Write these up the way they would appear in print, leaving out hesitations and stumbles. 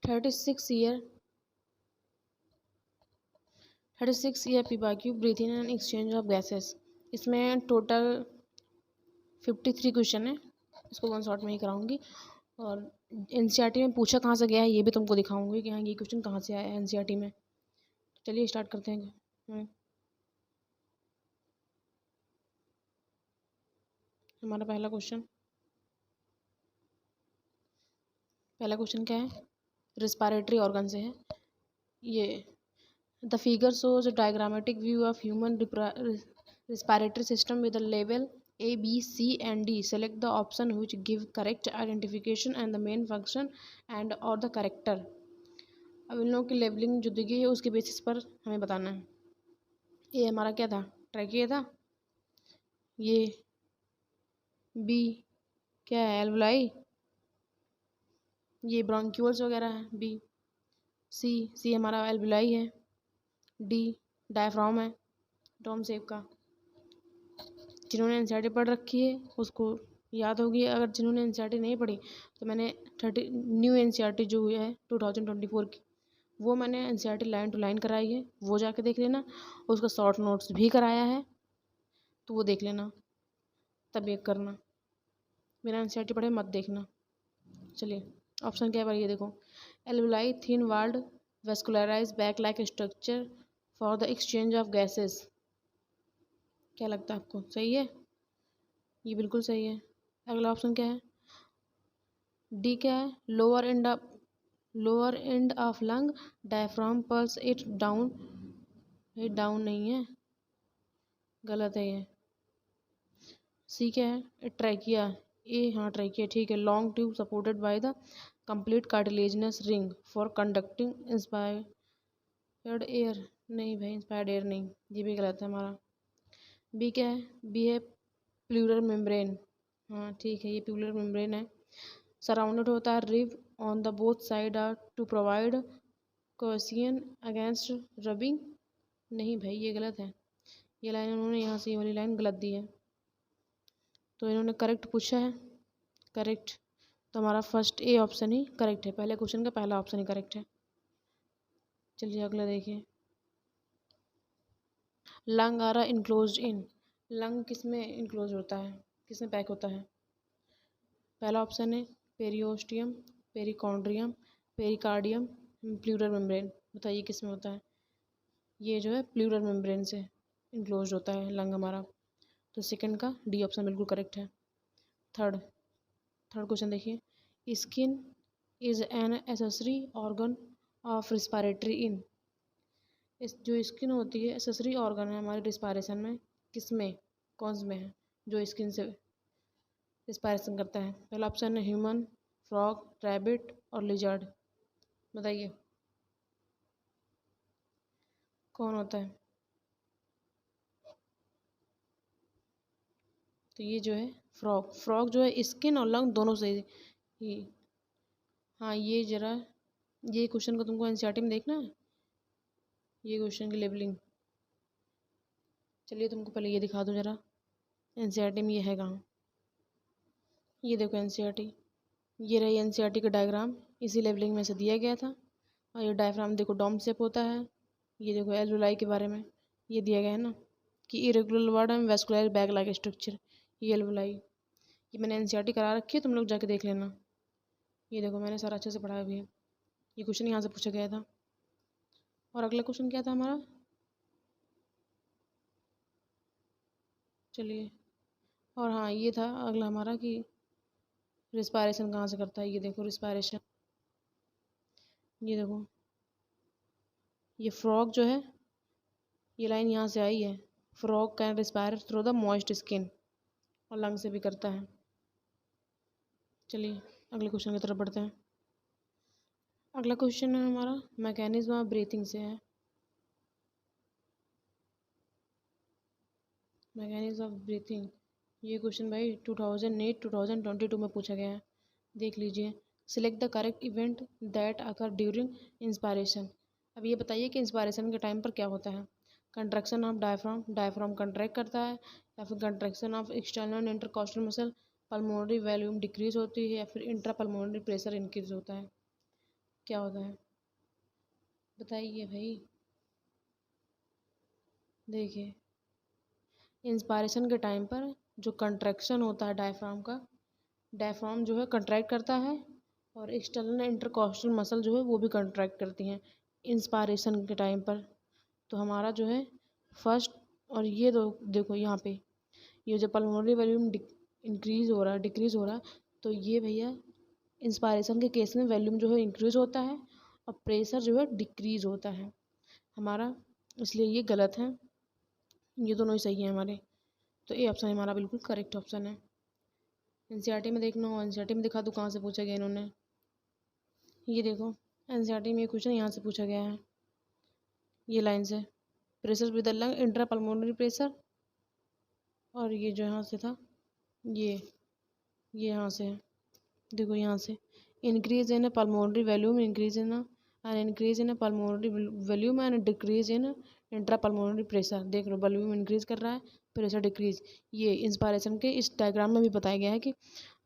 36 year पीवाक्यू breathe in and exchange of gases. इसमें total 53 question है। इसको वन शॉट में ही कराऊंगी और एनसीईआरटी में पूछा कहाँ से गया है ये भी तुमको दिखाऊंगी कि हाँ ये क्वेश्चन कहाँ से आया है एनसीईआरटी में। चलिए स्टार्ट करते हैं। हमारा पहला क्वेश्चन क्या है? रिस्पायरेटरी ऑर्गन से है। ये the figure shows diagrammatic view of human respiratory system with the level A, B, C and D. Select the option which give correct identification and the main function and or the character. अब इन लोगों की levelling जो दी गई है उसके basis पर हमें बताना है। ये हमारा क्या था? ट्रैकिया था। ये बी क्या है? एल्वुलाई। ये ब्रोंक्यूल्स वगैरह है। बी सी हमारा एल्वुलाई है। डी डायफ्राम है टॉम शेप का। जिन्होंने एनसीईआरटी पढ़ रखी है उसको याद होगी। अगर जिन्होंने एनसीईआरटी नहीं पढ़ी तो मैंने न्यू एनसीईआरटी जो हुई है 2024 की वो मैंने एनसीईआरटी लाइन टू लाइन कराई है, वो जाके देख लेना। उसका शॉर्ट नोट्स भी कराया है तो वो देख लेना, तब ये करना। बिना एनसीईआरटी पढ़े मत देखना। चलिए ऑप्शन क्या है ये देखो। Alveoli thin walled vascularise back like structure for the exchange of gases. क्या लगता है आपको? सही है? ये बिल्कुल सही है। अगला ऑप्शन क्या है? डी क्या है? Lower end of lung diaphragm pulse it down. ये डाउन नहीं है, गलत है ये। सी क्या है? ट्रैकिया। ए हाँ ट्रैकिया ठीक है। Long tube supported by the complete cartilaginous ring for conducting inspired air. नहीं भाई, इंस्पायर्ड एयर नहीं, ये भी गलत है हमारा। बी क्या है? बी है प्लूरल मेम्ब्रेन। हाँ ठीक है, ये प्लूरल मेम्ब्रेन है। सराउंडेड होता है rib on the both side are to provide cushion against rubbing. नहीं भाई ये गलत है। ये लाइन उन्होंने यहाँ से ये वाली लाइन गलत दी है, तो इन्होंने करेक्ट पूछा है। करेक्ट, तो हमारा first A option he correct है। पहले क्वेश्चन का पहला ऑप्शन ही करेक्ट है। चलिए अगला देखिए। Lung are enclosed in. Lung किस में इनक्लोज होता है, किस में पैक होता है? पहला ऑप्शन है periosteum, perichondrium, pericardium, pleural membrane. बताइए किस में होता है? ये जो है प्लूरल मेम्ब्रेन से इनक्लोज होता है लंग हमारा, तो सेकंड का डी ऑप्शन बिल्कुल करेक्ट है। थर्ड क्वेश्चन देखिए। Skin is an accessory organ of respiratory in. इस जो स्किन होती है एसेसरी ऑर्गन है हमारे रिस्पायरेशन में, किस में कौन से में है जो स्किन से रिस्पायरेशन करता है? पहला ऑप्शन है ह्यूमन, फ्रॉग, रैबिट और लिजर्ड। बताइए कौन होता है? तो ये जो है फ्रॉग जो है स्किन और लंग दोनों से ही। हाँ ये जरा ये क्वेश्चन को तुमको एनसीईआरटी में देखना है, ये क्वेश्चन की लेबलिंग। चलिए तुमको पहले ये दिखा दूँ जरा एनसीईआरटी में ये है कहाँ। ये देखो एनसीईआरटी, ये रही एनसीईआरटी का डायग्राम, इसी लेबलिंग में से दिया गया था। और ये डायग्राम देखो डोम शेप होता है। ये देखो एल्वुलाई के बारे में ये दिया गया है ना कि irregular ward and vascular bag like structure. ये एल्वुलाई, ये मैंने एनसीईआरटी करा रखी है, तुम लोग जाके देख लेना। ये देखो मैंने सारा अच्छे से पढ़ाया भी है। ये क्वेश्चन यहाँ से पूछा गया था। और अगला क्वेश्चन क्या था हमारा? चलिए, और हाँ ये था अगला हमारा कि रिस्पायरेशन कहाँ से करता है। ये देखो रिस्पायरेशन, ये देखो ये फ्रॉग जो है ये लाइन यहाँ से आई है। Frog can respire through the moist skin, और लंग से भी करता है। चलिए अगले क्वेश्चन की तरफ बढ़ते हैं। अगला क्वेश्चन है हमारा मैकेनिज्म ऑफ ब्रीथिंग से है। मैकेनिज्म ऑफ ब्रीथिंग, ये क्वेश्चन भाई 2008-2022 में पूछा गया है, देख लीजिए। Select the correct event that occur during inspiration. अब ये बताइए कि इंस्पायरेशन के टाइम पर क्या होता है? कंट्रैक्शन ऑफ डायफ्राम कंट्रैक्ट करता है, या फिर contraction of external intercostal muscle, pulmonary volume decrease होती है, या फिर इंट्रा पल्मोनरी प्रेशर इंक्रीज होता है? क्या होता है बताइए भाई। देखिए, इंस्पायरेशन के टाइम पर जो कंट्रैक्शन होता है डायफ्राम जो है कंट्रैक्ट करता है, और एक्सटर्नल इंटरकॉस्टल मसल जो है वो भी कंट्रैक्ट करती हैं इंस्पायरेशन के टाइम पर। तो हमारा जो है फर्स्ट, और ये दो देखो यहाँ पे, ये जो पल्मोनरी वॉल्यूम इंक्रीज हो रहा है डिक्रीज हो रहा है, तो ये भैया इंस्पायरेशन के केस में वॉल्यूम जो है इंक्रीज होता है और प्रेशर जो है डिक्रीज होता है हमारा, इसलिए ये गलत है। ये दोनों ही सही है हमारे। तो ये ऑप्शन हमारा बिल्कुल करेक्ट ऑप्शन है। एनसीईआरटी में देखना हो, एनसीईआरटी में दिखा दो कहाँ से पूछा गया इन्होंने। ये देखो, एनसीईआरटी में ये क्वेश्चन यहाँ से पूछा गया है, ये लाइन से, pressure with the lung intra pulmonary pressure, और ये जो यहाँ से था ये यहाँ से है, देखो यहाँ से, increase in pulmonary volume, increase in pulmonary volume and decrease in intra pulmonary pressure. देख लो, वॉल्यूम इंक्रीज कर रहा है, प्रेशर डिक्रीज। ये इंस्पायरेशन के इस डायग्राम में भी बताया गया है कि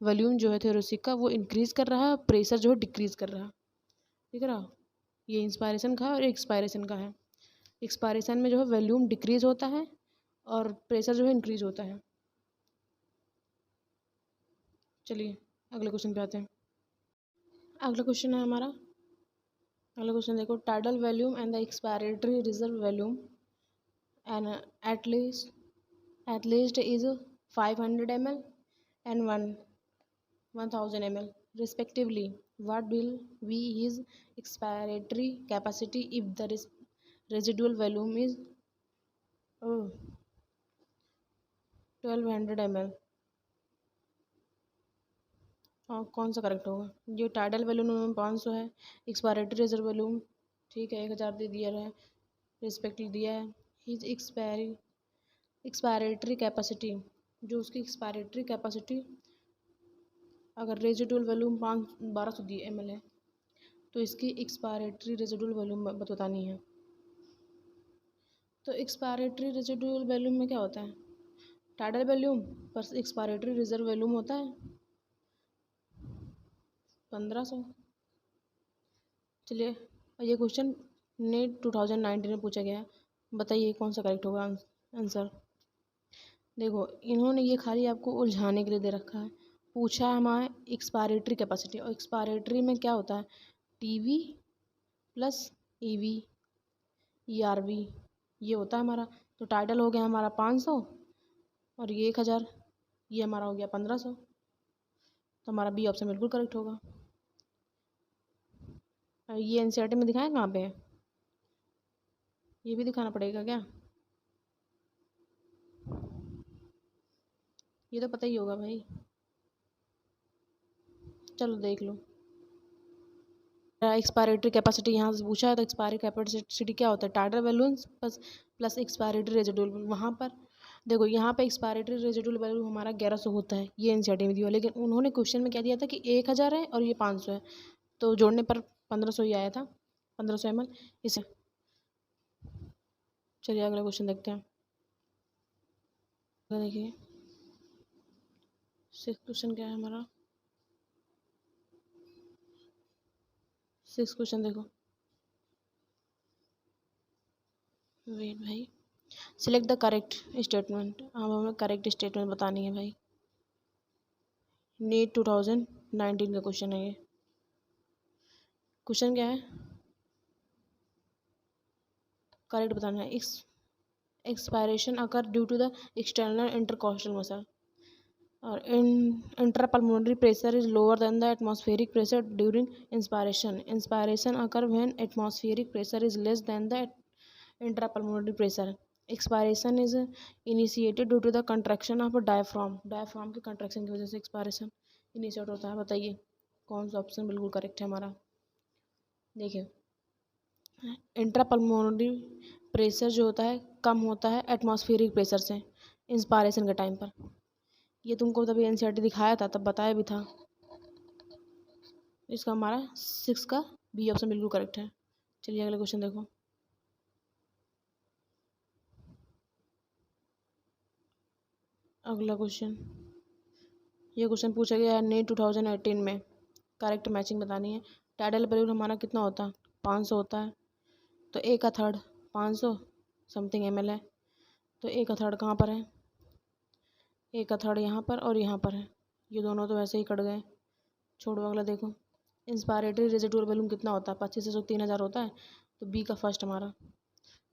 वॉल्यूम जो है थोरेसिक का वो इंक्रीज कर रहा है, प्रेशर जो है डिक्रीज कर रहा है। ठीक है ना, ये इंस्पायरेशन का है और एक्सपायरेशन का है। एक्सपायरेशन में जो है वॉल्यूम डिक्रीज होता है और प्रेशर जो है इंक्रीज होता है। चलिए अगले क्वेश्चन पे आते हैं। अगला क्वेश्चन है हमारा, अगला क्वेश्चन देखो, tidal volume and the expiratory reserve volume and at least is 500 ml and 1000 ml respectively. What will be his expiratory capacity if the residual volume is 1200 ml? और कौन सा करेक्ट होगा? जो टाइडल वॉल्यूम 500 है, expiratory reserve volume ठीक है 1000 दे दिया है, रिस्पेक्टिव दिया है। हिज एक्सपायरेटरी कैपेसिटी, जो उसकी एक्सपायरेटरी कैपेसिटी अगर रेजिडुअल वॉल्यूम 1200 ml है तो इसकी एक्सपायरेटरी रेजिडुअल वॉल्यूम बतानी है। तो एक्सपायरेटरी रेजिडुअल वॉल्यूम में क्या होता है? टाइडल वॉल्यूम पर एक्सपायरेटरी रिजर्व वॉल्यूम होता है 1500। चलिए, ये क्वेश्चन नेट 2019 में पूछा गया है, बताइए कौन सा करेक्ट होगा आंसर। देखो, इन्होंने ये खाली आपको उलझाने के लिए दे रखा है। पूछा है हमारे एक्सपायरेटरी कैपेसिटी, और एक्सपायरेटरी में क्या होता है? टीवी प्लस ईवी ईआरवी, ये होता है हमारा। तो टाइटल हो गया हमारा 500 और ये 1000, ये हमारा हो गया 1500। तो हमारा बी ऑप्शन बिल्कुल करेक्ट होगा। ये एनसीईआरटी में दिखाएं कहाँ पे है? ये भी दिखाना पड़ेगा क्या? ये तो पता ही होगा भाई, चलो देख लो। एक्सपायरेटरी कैपेसिटी यहाँ से पूछा है, तो एक्सपायरी कैपेसिटी क्या होता है? Tidal volume plus expiratory residual. वहाँ पर देखो, यहाँ पे एक्सपायरेटरी रेजिडुअल वैल्यू हमारा 1100 होता है, ये एनसीईआरटी में दिया, लेकिन उन्होंने क्वेश्चन में क्या दिया था कि 1000 है और ये 500 है, तो जोड़ने पर 1500 ही आया था, 1500 ml इसे। चलिए अगला क्वेश्चन देखते हैं। देखिए 6 क्वेश्चन क्या है हमारा, 6 क्वेश्चन देखो, वेट भाई, सिलेक्ट द करेक्ट स्टेटमेंट। अब हमें करेक्ट स्टेटमेंट बतानी है भाई। नीट 2019 का क्वेश्चन है ये। क्वेश्चन क्या है? करेक्ट बताना है। Expiration occur due to the external intercostal muscle, और intrapulmonary pressure is lower than the atmospheric pressure during inspiration occur when atmospheric pressure is less than the intrapulmonary pressure. Expiration is initiated due to the contraction of diaphragm के contraction की वजह से expiration initiate होता है। बताइए कौन सा option बिल्कुल करेक्ट है हमारा। देखिए, इंट्रापल्मोनरी प्रेशर जो होता है कम होता है एटमॉस्फेरिक प्रेशर से इंस्पायरेशन के टाइम पर। ये तुमको तभी एनसीईआरटी दिखाया था, तब बताया भी था। इसका हमारा 6 का बी ऑप्शन बिल्कुल करेक्ट है। चलिए अगला क्वेश्चन देखो। अगला क्वेश्चन, ये क्वेश्चन पूछा गया है नीट 2018 में, करेक्ट मैचिंग बतानी है। टाइडल वैल्यूम हमारा कितना होता है, 500 होता है, तो ए का थर्ड 500 समथिंग ml है, तो ए का थर्ड कहाँ पर है, ए का थर्ड यहाँ पर और यहाँ पर है, ये दोनों तो वैसे ही कट गए। छोड़ो अगला देखो, इंस्पायरेटरी रेजिडुअल वॉल्यूम कितना होता है, 2500 से 3000 होता है, तो बी का फर्स्ट हमारा,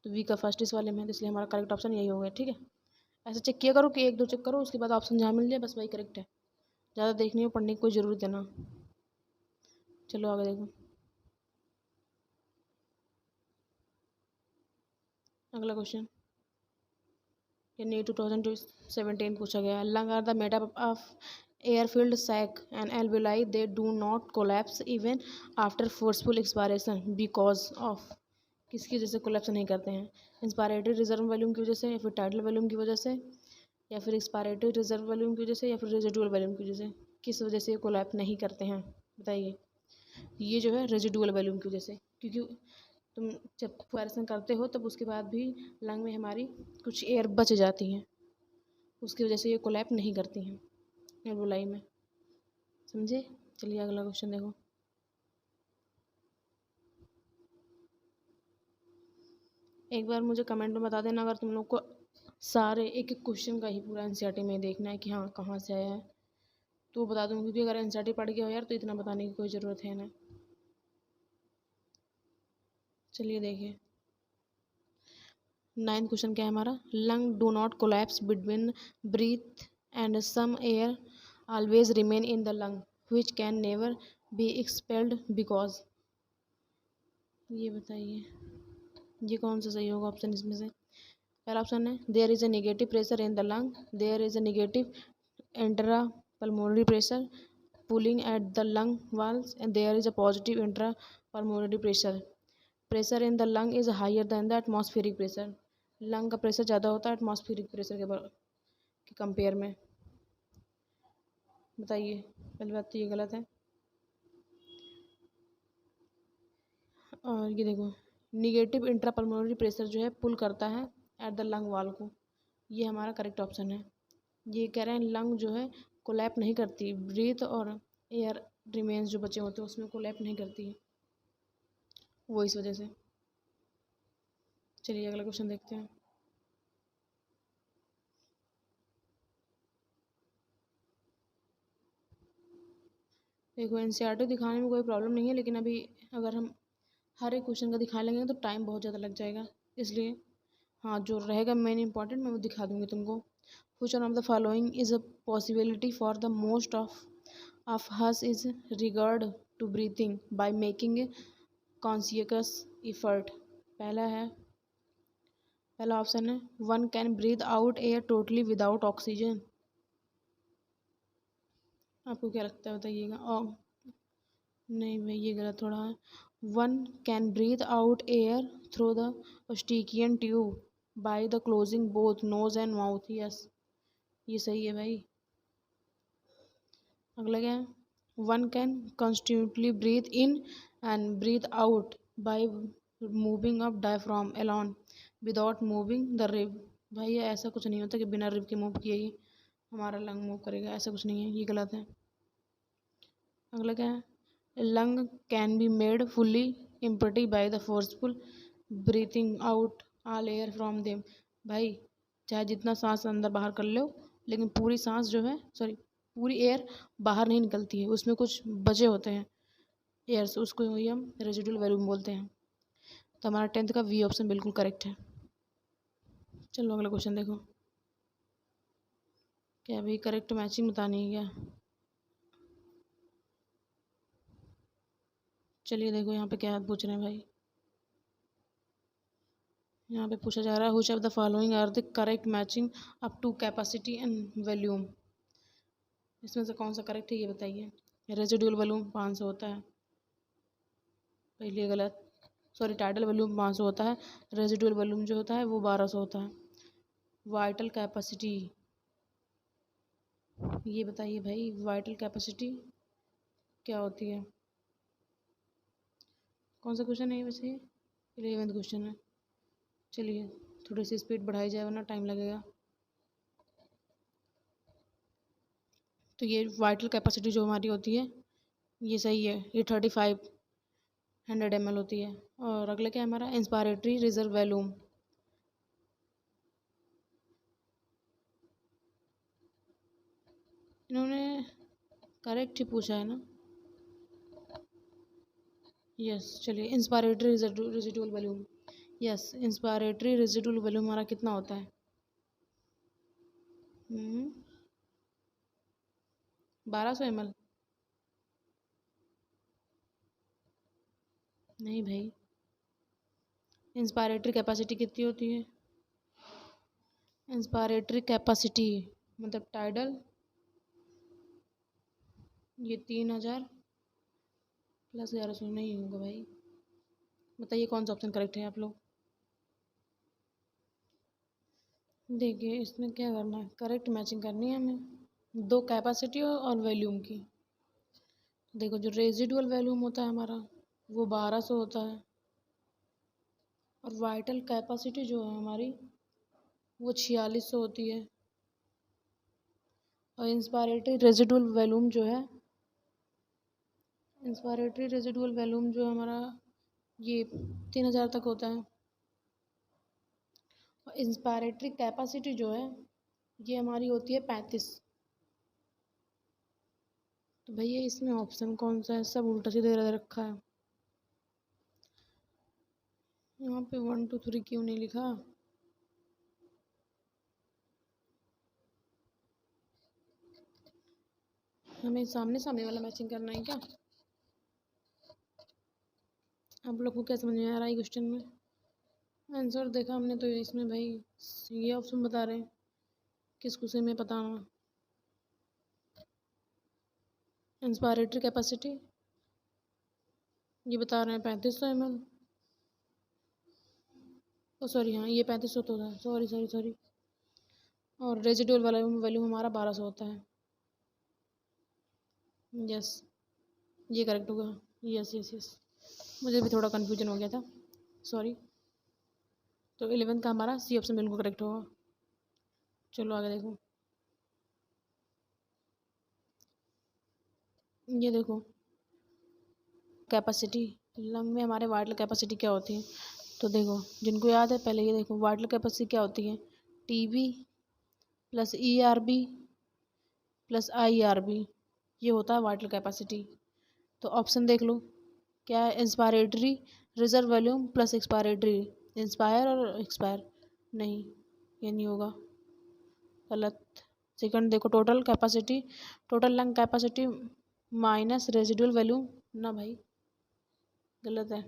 तो बी का फर्स्ट इस वाले में, तो इसलिए हमारा करेक्ट ऑप्शन यही हो गया। ठीक है, ऐसे चेक किया करो कि 1 2 चेक करो, उसके बाद ऑप्शन जहाँ मिल जाए बस वही करेक्ट है, ज़्यादा देखने में पढ़ने की कोई ज़रूरत है ना। चलो आगे देखो, अगला क्वेश्चन ये नीट 2017 पूछा गया है। Lung are the made up of air filled sac and alveoli, they do not collapse even after forceful expiration because of, किसकी वजह से कोलैप्स नहीं करते हैं, इंस्पायरेटरी रिजर्व वॉल्यूम की वजह से, या फिर टाइडल वॉल्यूम की वजह से, या फिर एक्सपायरेटरी रिजर्व वॉल्यूम की वजह से, या फिर रेजिडुअल वॉल्यूम की वजह से, किस वजह से कोलैप्स नहीं करते हैं बताइए। ये जो है रेजिडुअल वॉल्यूम की वजह से, क्योंकि तुम जब कंपैरिजन करते हो तब उसके बाद भी लंग में हमारी कुछ एयर बच जाती हैं, उसकी वजह से ये कोलैप नहीं करती हैं एल्वोलाई में, समझे। चलिए अगला क्वेश्चन देखो, एक बार मुझे कमेंट में बता देना अगर तुम लोग को सारे एक एक क्वेश्चन का ही पूरा एनसीईआरटी में देखना है कि हाँ कहाँ से आया है, तो बता दूँगी, क्योंकि अगर एनसीईआरटी पढ़ गया हो यार तो इतना बताने की कोई ज़रूरत है ना। चलिए देखिए 9th क्वेश्चन क्या है हमारा, lung do not collapse between breath and some air always remain in the lung which can never be expelled because, ये बताइए ये कौन सा सही होगा ऑप्शन इसमें से। पहला ऑप्शन है there is a negative pressure in the lung, there is a negative intra pulmonary pressure pulling at the lung walls, and there is a positive intrapulmonary pressure. Pressure in the lung is higher than the atmospheric pressure. Lung का pressure ज़्यादा होता है atmospheric pressure के compare में, बताइए। पहली बात तो ये गलत है, और ये देखो निगेटिव इंट्रापल्मोनरी प्रेशर जो है पुल करता है एट द लंग वाल को, ये हमारा करेक्ट ऑप्शन है। ये कह रहे हैं लंग जो है कोलैप नहीं करती, ब्रीथ और एयर रिमेन्स जो बचे होते हैं उसमें कोलैप नहीं करती है, वो इस वजह से। चलिए अगला क्वेश्चन देखते हैं, देखो एनसीईआरटी दिखाने में कोई प्रॉब्लम नहीं है, लेकिन अभी अगर हम हर एक क्वेश्चन का दिखा लेंगे तो टाइम बहुत ज़्यादा लग जाएगा, इसलिए हाँ जो रहेगा मेन इंपॉर्टेंट मैं वो दिखा दूँगी तुमको। Which one of the following is a possibility for the most of us is regard to breathing by making conscious effort. पहला ऑप्शन है one can breathe out air totally without oxygen, आपको क्या लगता है बताइएगा। और नहीं भाई ये गलत थोड़ा है, one can breathe out air through the eustachian tube by the closing both nose and mouth, yes ये सही है भाई। अगला क्या है, one can consciously breathe in and breathe out by moving up diaphragm alone without moving the rib, भाई ऐसा कुछ नहीं होता कि बिना रिब के मूव किए ही हमारा लंग मूव करेगा, ऐसा कुछ नहीं है, ये गलत है। अगला क्या है, lung can be made fully empty by the forceful breathing out all air from them, भाई चाहे जितना सांस अंदर बाहर कर लो लेकिन पूरी सांस जो है सॉरी पूरी एयर बाहर नहीं निकलती है, उसमें कुछ बचे होते हैं एयर्स, उसको ही हम रेजिडुअल वॉल्यूम बोलते हैं। तो हमारा 10th का वी ऑप्शन बिल्कुल करेक्ट है। चलो अगला क्वेश्चन देखो, क्या भाई करेक्ट मैचिंग बतानी है क्या। चलिए देखो यहाँ पे क्या पूछ रहे हैं भाई, यहाँ पे पूछा जा रहा है which of the following are the correct matching up to capacity and volume, इसमें से कौन सा करेक्ट है ये बताइए। रेजिडुअल वॉल्यूम 500 होता है, पहले गलत, सॉरी टाइडल वॉल्यूम 500 होता है, रेजिडुअल वॉल्यूम जो होता है वो 1200 होता है। वाइटल कैपेसिटी, ये बताइए भाई वाइटल कैपेसिटी क्या होती है, कौन सा क्वेश्चन है ये वैसे, 11th क्वेश्चन है। चलिए थोड़ी सी स्पीड बढ़ाई जाए वरना टाइम लगेगा। तो ये वाइटल कैपेसिटी जो हमारी होती है ये सही है, ये 35 100 ml होती है। और अगला क्या है हमारा, इंस्पायरेटरी रिजर्व वॉल्यूम। इन्होंने करेक्ट ही पूछा है ना। यस चलिए, inspiratory residual volume. Yes, inspiratory residual volume हमारा कितना होता है? 1200 ml। नहीं भाई, इंस्पायरेटरी कैपेसिटी कितनी होती है? इंस्पायरेटरी कैपेसिटी मतलब टाइडल, ये 3000 प्लस 1100 नहीं होगा भाई। बताइए कौन सा ऑप्शन करेक्ट है आप लोग। देखिए इसमें क्या करना है, करेक्ट मैचिंग करनी है हमें दो कैपेसिटी और वॉल्यूम की। देखो जो रेजिडुअल वॉल्यूम होता है हमारा वो 1200 होता है, और वाइटल कैपेसिटी जो है हमारी वो 4600 होती है, और इंस्पायरेटरी रेजिडुअल वॉल्यूम जो है, इंस्पायरेटरी रेजिडुअल वॉल्यूम जो हमारा ये 3000 तक होता है, और इंस्पायरेटरी कैपेसिटी जो है ये हमारी होती है 35। तो भैया इसमें ऑप्शन कौन सा है, सब उल्टा सीधे दे रखा है। यहाँ पे 1 2 3 क्यों नहीं लिखा? हमें सामने सामने वाला मैचिंग करना है क्या? आप लोग को क्या समझ में आ रहा है क्वेश्चन में? आंसर देखा हमने तो इसमें भाई ये ऑप्शन बता रहे हैं, किसको से में पता ना। इंस्पायरेटरी कैपेसिटी ये बता रहे हैं 3500 ml। ओ सॉरी, हाँ ये 3500 तो था, सॉरी सॉरी सॉरी। और रेजिडुअल वाला वैल्यूम हमारा 1200 होता है। यस, ये करेक्ट होगा। यस यस यस, मुझे भी थोड़ा कन्फ्यूजन हो गया था, सॉरी। तो 11 का हमारा सी ऑप्शन बिल्कुल करेक्ट होगा। चलो आगे देखो। ये देखो कैपेसिटी, लंग में हमारे वाइटल कैपेसिटी क्या होती है? तो देखो जिनको याद है पहले ये देखो, वाइटल कैपेसिटी क्या होती है? TB plus ERB plus IRB, ये होता है वाइटल कैपेसिटी। तो ऑप्शन देख लो क्या है, inspiratory reserve volume plus expiratory, inspire और एक्सपायर, नहीं ये नहीं होगा, गलत। सेकंड देखो, total capacity, total lung capacity minus residual volume, ना भाई गलत है।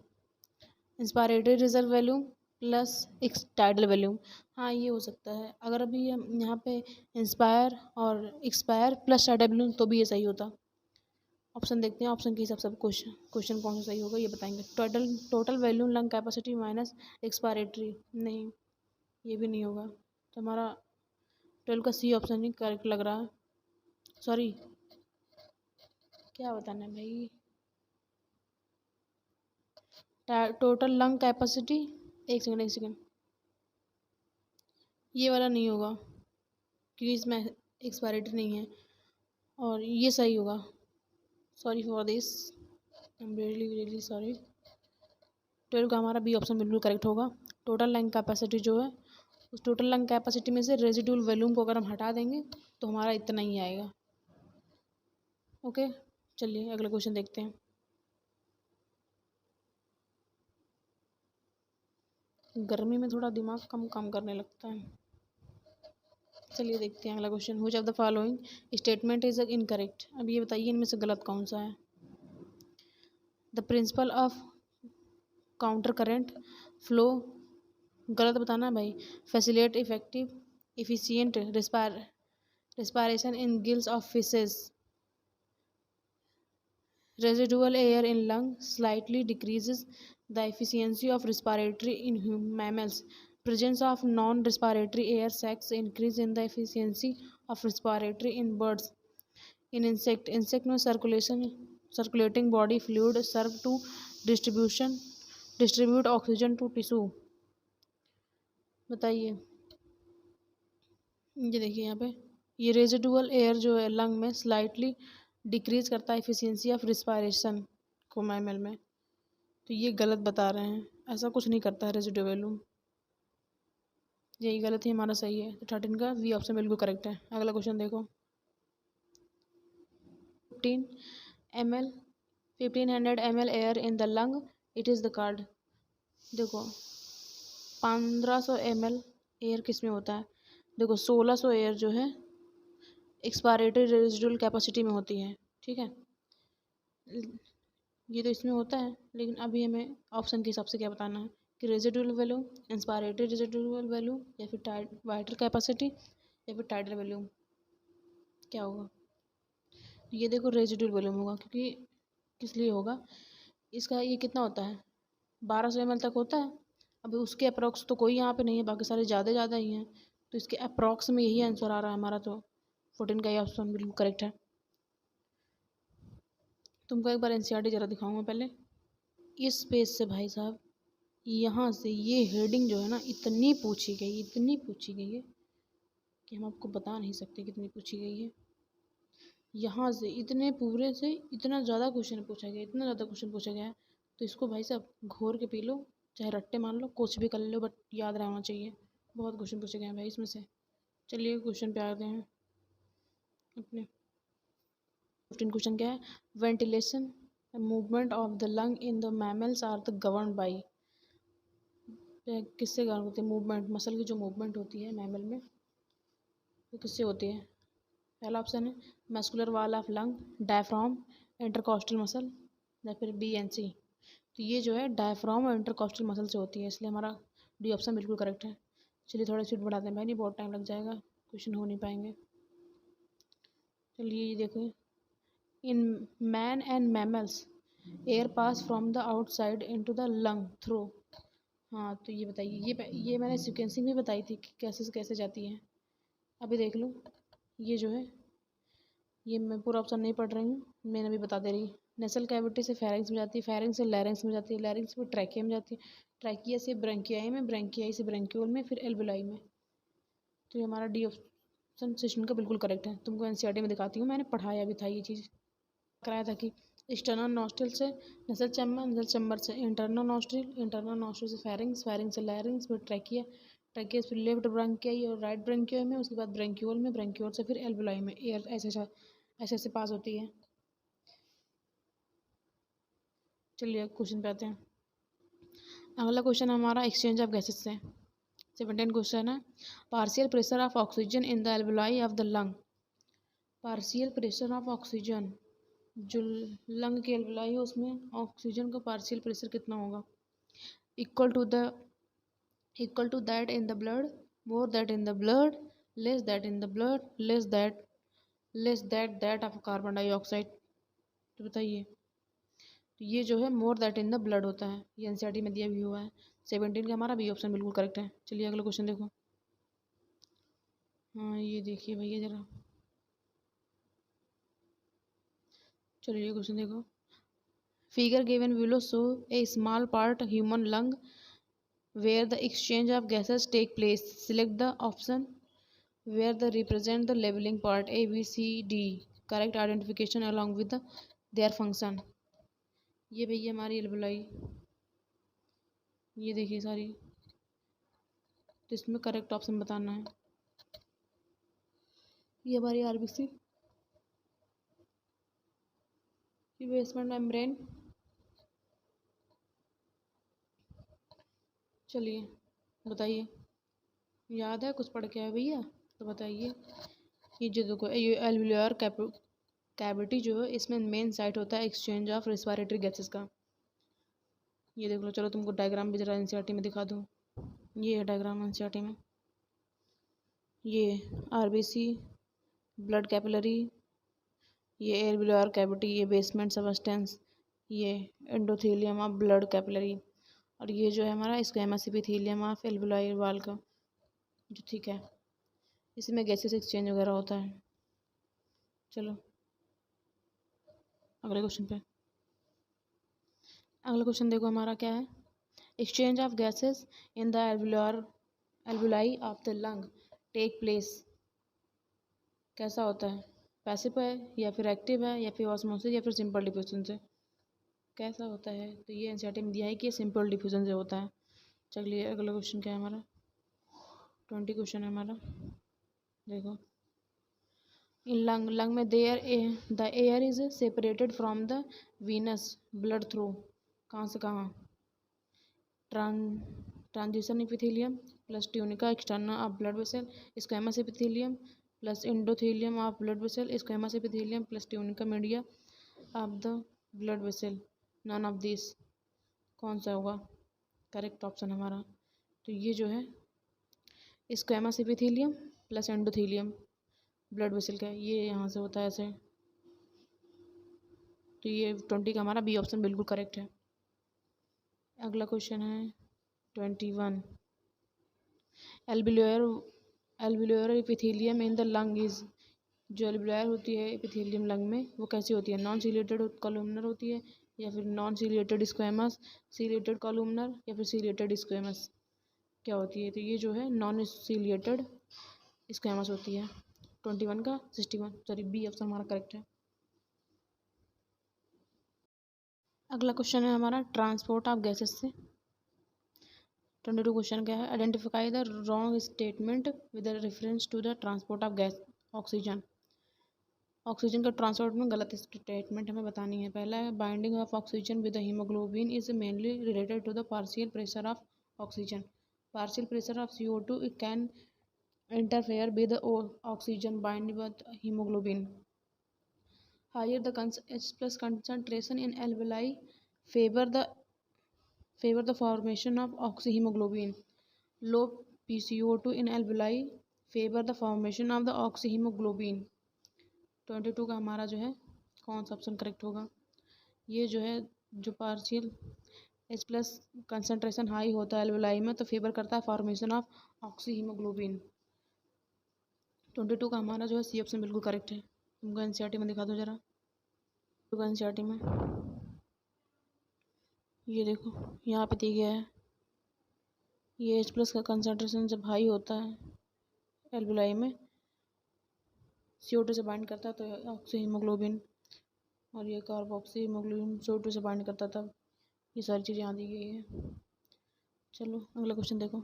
Inspiratory reserve volume plus tidal volume, हाँ ये हो सकता है। अगर अभी हम यहाँ पे इंस्पायर और एक्सपायर प्लस टाइडल वॉल्यूम तो भी ये सही होता। ऑप्शन देखते हैं, ऑप्शन के हिसाब से क्वेश्चन कौन सा सही होगा ये बताएंगे। Total total volume lung capacity minus expiratory, नहीं ये भी नहीं होगा। तो हमारा 12 का सी ऑप्शन ही करेक्ट लग रहा है। सॉरी, क्या बताना है भाई, टोटल लंग कैपेसिटी, एक सेकेंड, ये वाला नहीं होगा क्योंकि इसमें एक्सपायरेटरी नहीं है, और ये सही होगा। Sorry for this, I am really really sorry. 12 का हमारा बी ऑप्शन बिल्कुल करेक्ट होगा। टोटल लंग कैपेसिटी जो है, उस टोटल लंग कैपेसिटी में से रेजिडुअल वॉल्यूम को अगर हम हटा देंगे तो हमारा इतना ही आएगा। ओके चलिए अगला क्वेश्चन देखते हैं। गर्मी में थोड़ा दिमाग कम काम करने लगता है। चलिए देखते हैं अगला question. Which of the following statement is incorrect. अब ये बताइए इनमें से गलत कौन सा है। The principle of counter current flow, गलत बताना भाई। Facilitate effective efficient respiration in gills of fishes, residual air in lung slightly decreases the efficiency of respiratory in mammals, presence of non-respiratory air sacs increase in the efficiency of respiratory in birds, in insect में circulating body fluid serve to distribute oxygen to tissue। बताइए, ये देखिए यहाँ पे, ये residual air जो है lung में स्लाइटली डिक्रीज करता है एफिशिएंसी ऑफ रिस्पायरेशन को मैमल में, तो ये गलत बता रहे हैं, ऐसा कुछ नहीं करता है रेजिडुअल वैल्यूम, यही गलत ही हमारा सही है। तो 13 का वी ऑप्शन बिल्कुल करेक्ट है। अगला क्वेश्चन देखो 15 ml 1500 ml air in the lung, it is the card. देखो 1500 ml एयर किस में होता है, देखो 1600 एयर जो है एक्सपायरेटरी रेजिडुअल कैपेसिटी में होती है, ठीक है, ये तो इसमें होता है। लेकिन अभी हमें ऑप्शन के हिसाब से क्या बताना है कि residual value, inspiratory residual value, या फिर वाइटल कैपेसिटी, या फिर टाइडल वैल्यू, क्या होगा। ये देखो रेजिडुअल वॉल्यूम होगा, क्योंकि किस लिए होगा, इसका ये कितना होता है 1200 ml तक होता है। अभी उसके अप्रॉक्स तो कोई यहाँ पे नहीं है, बाकी सारे ज़्यादा ही हैं, तो इसके अप्रॉक्स में यही आंसर आ रहा है हमारा, तो 14 का ये ऑप्शन बिल्कुल करेक्ट है। तुमको एक बार एनसीईआरटी ज़रा दिखाऊंगा पहले। इस पेज से भाई साहब यहाँ से ये हेडिंग जो है ना इतनी पूछी गई है कि हम आपको बता नहीं सकते कितनी पूछी गई है। यहाँ से इतने पूरे से इतना ज़्यादा क्वेश्चन पूछा गया है, तो इसको भाई साहब घोर के पी लो, चाहे रट्टे मान लो, कुछ भी कर लो, बट याद रहना चाहिए। बहुत क्वेश्चन पूछे गए हैं भाई इसमें से। चलिए क्वेश्चन पे आते हैं अपने। 15 क्वेश्चन क्या है, ventilation movement of the lung in the mammals are the govern by, किससे गवर्न होती है मूवमेंट, मसल की जो मूवमेंट होती है मैमल में वो किससे होती है। पहला ऑप्शन है muscular wall of lung, diaphragm, intercostal muscle, या फिर बी एन सी। तो ये जो है डायफ्राम और इंटरकॉस्टल मसल से होती है, इसलिए हमारा डी ऑप्शन बिल्कुल करेक्ट है। चलिए थोड़ा स्पीड बढ़ाते हैं भाई, नहीं बहुत टाइम लग जाएगा, क्वेश्चन हो नहीं पाएंगे। चलिए ये देखो, in man and mammals air pass from the outside into the lung through. हाँ तो ये बताइए, ये मैंने सिक्वेंसिंग भी बताई थी कि कैसे से कैसे जाती है। अभी देख लो, ये जो है ये मैं पूरा ऑप्शन नहीं पढ़ रही हूँ, मैंने अभी बता दे रही। नेसल कैविटी से फेरिंग्स में जाती है, फेरिंग्स से लैरिंग्स में जाती है, लैरिंग्स में ट्रैकिया में जाती है, ट्रैकिया से ब्रंकियाई में, ब्रंकियाई से ब्रंक्यूल में, फिर एल्वेलाई में। तो ये हमारा डी ऑप्शन सेशन का बिल्कुल करेक्ट है। तुमको एनसीईआरटी में दिखाती हूँ, मैंने पढ़ाया भी था ये चीज़, कराया था कि एक्सटर्नल नॉस्ट्रल से नसल चैम्बर, नसल चैम्बर से इंटरनल नॉस्ट्रल, इंटरनल नॉस्ट्रल से फेरिंग्स, फेरिंग्स से लैरिंग्स, फिर ट्रैकिया, ट्रैकिया से फिर लेफ्ट ब्रंकियाई और राइट ब्रंकियाई में, उसके बाद ब्रंक्यूल में, ब्रंक्यूल से फिर एल्वेलाई में एयर ऐसे ऐसे पास होती है। चलिए क्वेश्चन पे आते हैं। अगला क्वेश्चन हमारा एक्सचेंज ऑफ गैसेस से 17 क्वेश्चन है, partial pressure of oxygen in the alveoli of the lung. Partial pressure of oxygen, जो लंग के एल्वेलाई है उसमें ऑक्सीजन का पार्शियल प्रेशर कितना होगा, equal to that in the blood, more that in the blood, less that in the blood, less that of carbon dioxide. तो बताइए, तो ये जो है more that in the blood होता है, ये एनसीईआरटी में दिया भी हुआ है। 17 का हमारा बी ऑप्शन बिल्कुल करेक्ट है। चलिए अगला क्वेश्चन देखो। हाँ ये देखिए भैया ज़रा, चलिए क्वेश्चन देखो, figure given below show A small part human lung where the exchange of gases take place. Select the option where the represent the leveling part A, B, C, D. Correct identification along with their function. ये भैया हमारी alveoli, ये देखिए सारी, तो इसमें correct option बताना है। ये हमारी आरबीसी, ये बेसमेंट मेम्ब्रेन। चलिए बताइए, याद है कुछ पढ़ के आए भैया तो बताइए। ये जो देखो ये एल्वेोलार कैविटी जो है इसमें मेन साइट होता है एक्सचेंज ऑफ रेस्पिरेटरी गैसेस का। ये देख लो, चलो तुमको डायग्राम भी जरा एनसीईआरटी में दिखा दूँ। ये है डायग्राम एनसीईआरटी में, ये आरबीसी, ब्लड कैपिलरी, ये एल्वेोलार कैविटी, ये बेसमेंट सबस्टेंस, ये एंडोथेलियम ऑफ ब्लड कैपिलरी, और ये जो है हमारा स्क्वेमस एपिथेलियम ऑफ एल्वेोलार वाल का, जो ठीक है इसमें गैसेस एक्सचेंज वगैरह होता है। चलो अगले क्वेश्चन पे। अगला क्वेश्चन देखो हमारा क्या है, exchange of gases in the alveoli of the lung take place, कैसा होता है, पैसिव है या फिर एक्टिव है या फिर ऑस्मोसिस या फिर सिंपल डिफ्यूजन से। कैसा होता है, तो ये एनसीईआरटी में दिया है कि सिंपल डिफ्यूजन से होता है। चलिए अगला क्वेश्चन क्या है हमारा, 20 क्वेश्चन है हमारा। देखो, इन लंग में the air is separated from the venous blood through, कहाँ से कहाँ, transition epithelium plus tunica externa of blood vessel squamous epithelium plus endothelium of blood vessel squamous epithelium plus tunica media of the blood vessel, none of this, कौन सा होगा correct option हमारा। तो ये जो है squamous epithelium plus endothelium blood vessel का, ये यहाँ से होता है ऐसे। तो ये 20 का हमारा बी ऑप्शन बिल्कुल करेक्ट है। अगला क्वेश्चन है 21, alveolar epithelium in the lung is, जो एल्वियोलर होती है एपिथेलियम लंग में वो कैसी होती है, नॉन सीलिएटेड कॉलमनर होती है या फिर non ciliated squamous, ciliated columnar या फिर सीलिएटेड स्क्वेमस, क्या होती है, तो ये जो है नॉन सीलिएटेड स्क्वेमस होती है। 21 का 61, सॉरी बी ऑप्शन हमारा करेक्ट है। अगला क्वेश्चन है हमारा ट्रांसपोर्ट ऑफ गैसेस से। 22 क्वेश्चन क्या है, identify the wrong statement with reference to the transport of gas oxygen. Oxygen का ट्रांसपोर्ट में गलत स्टेटमेंट हमें बतानी है। पहला है binding of oxygen with haemoglobin is mainly related to the partial pressure of oxygen, partial pressure of CO2 can interfere with the oxygen bind with hemoglobin. Higher the H plus concentration in alveoli favor the formation of oxyhemoglobin. Low PCO2 in alveoli favor the formation of the oxyhemoglobin. 22 का हमारा जो है कौन सा option correct होगा, ये जो है जो partial H plus concentration high होता है एल्वेलाई में तो फेवर करता है फॉर्मेशन ऑफ ऑक्सीहीमोग्लोबिन। 22 का हमारा जो है सी ऑप्शन बिल्कुल करेक्ट है। तुमको एनसीईआरटी में दिखा दो जरा, तुमको एनसीईआरटी में ये देखो यहाँ पे दिया गया है, ये H प्लस का कंसनट्रेशन जब हाई होता है एल्वेलाई में CO2 से बाइंड करता है तो ऑक्सीहीमोग्लोबिन, और ये कार्बोक्सीहीमोग्लोबिन CO2 से बाइंड करता तब, ये सारी चीज़ें यहाँ दी गई है। चलो अगला क्वेश्चन देखो।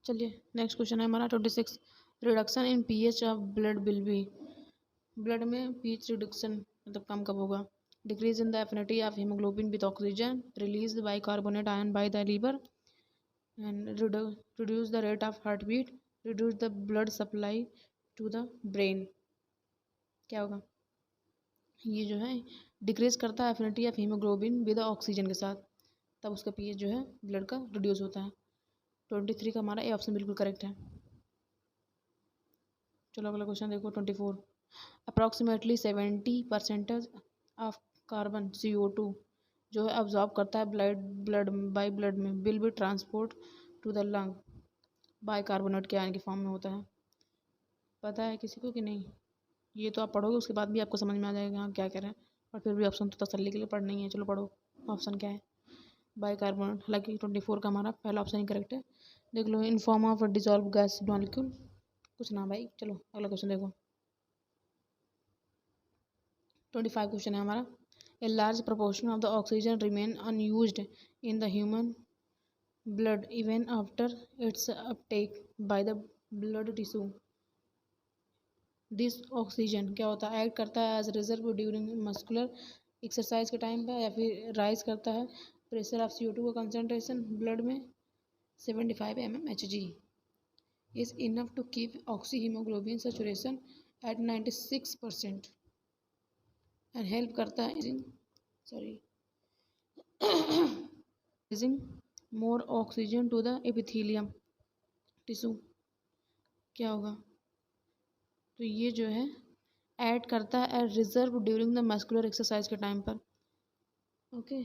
चलिए नेक्स्ट क्वेश्चन है हमारा 26, reduction in pH of blood will be, blood में pH रिडक्शन मतलब कम कब होगा, decrease in the affinity of haemoglobin with oxygen, release bicarbonate ion by the liver and reduce the rate of heart beat, reduce the blood supply to the brain, क्या होगा, ये जो है डिक्रीज करता है affinity of haemoglobin with oxygen के साथ, तब उसका pH जो है ब्लड का रिड्यूस होता है। 23 का हमारा ए ऑप्शन बिल्कुल करेक्ट है। चलो अगला क्वेश्चन देखो 24, अप्रॉक्सीमेटली 70% ऑफ कार्बन CO2 जो है अब्जॉर्ब करता है ब्लड में will be transport to the lung by carbonate के आयन की फॉर्म में होता है, पता है किसी को कि नहीं, ये तो आप पढ़ोगे उसके बाद भी आपको समझ में आ जाएगा हाँ क्या कह रहे हैं, और फिर भी ऑप्शन तो तसल्ली के लिए पढ़ना ही है। चलो पढ़ो ऑप्शन क्या है, बाय कार्बोनेट, हालांकि 24 का हमारा पहला ऑप्शन ही करेक्ट है। देख लो in form of dissolve gas molecule, कुछ ना भाई। चलो अगला क्वेश्चन देखो 25 क्वेश्चन है हमारा, a large proportion of the oxygen remain unused in the human blood even after its uptake by the blood tissue, this oxygen क्या होता है, एक्ट करता है as reserve during muscular exercise के टाइम पर, या फिर राइज करता है प्रेशर ऑफ CO2 का कंसनट्रेशन ब्लड में 75 mmHg is enough to keep oxyhemoglobin saturation at 96% and help करता है releasing more oxygen to the epithelium tissue, क्या होगा, तो ये जो है ऐड करता है reserve during the muscular exercise के टाइम पर। ओके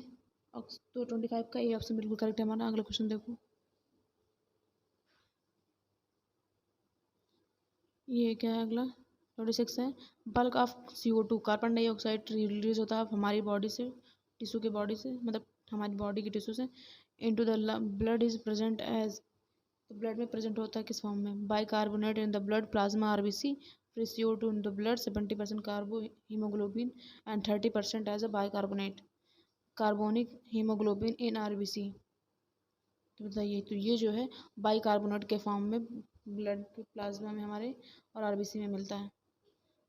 तो 25 का ये ऑप्शन बिल्कुल करेक्ट है हमारा। अगला क्वेश्चन देखो, ये क्या है अगला 26 है, bulk of CO2 carbon dioxide release होता है हमारी बॉडी से, टिश्यू के बॉडी से, मतलब हमारी बॉडी की टिश्यू से, into the blood is present as, तो ब्लड में प्रेजेंट होता है किस फॉर्म में, bicarbonate in the blood plasma RBC फिर CO2 in the blood 70% carbo haemoglobin and 30% as a bicarbonate carbonic haemoglobin in RBC। तो बताइए, तो ये जो है बाइकार्बोनेट के फॉर्म में ब्लड के प्लाज्मा में हमारे और RBC में मिलता है।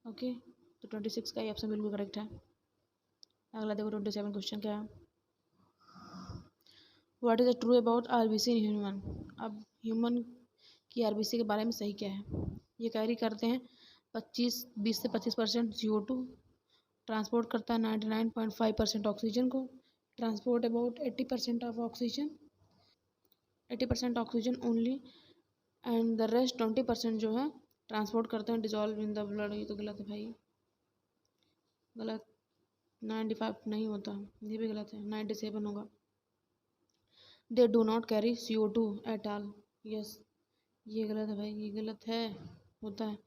ओके, तो 26 का ये ऑप्शन बिल्कुल करेक्ट है। अगला देखो 27 क्वेश्चन क्या है। What is the true about RBC in human. अब ह्यूमन की RBC के बारे में सही क्या है। ये कैरी करते हैं 20 से 25% CO2, ट्रांसपोर्ट करता है 99.5% ऑक्सीजन को, transport about 80% of oxygen 80% oxygen only, and the rest 20% जो है ट्रांसपोर्ट करते हैं डिजॉल्व इन द ब्लड। ये तो गलत है भाई, गलत। 95 नहीं होता, ये भी गलत है, 97 होगा। दे do not carry CO2 at all. Yes, ये गलत है भाई, ये गलत है, होता है।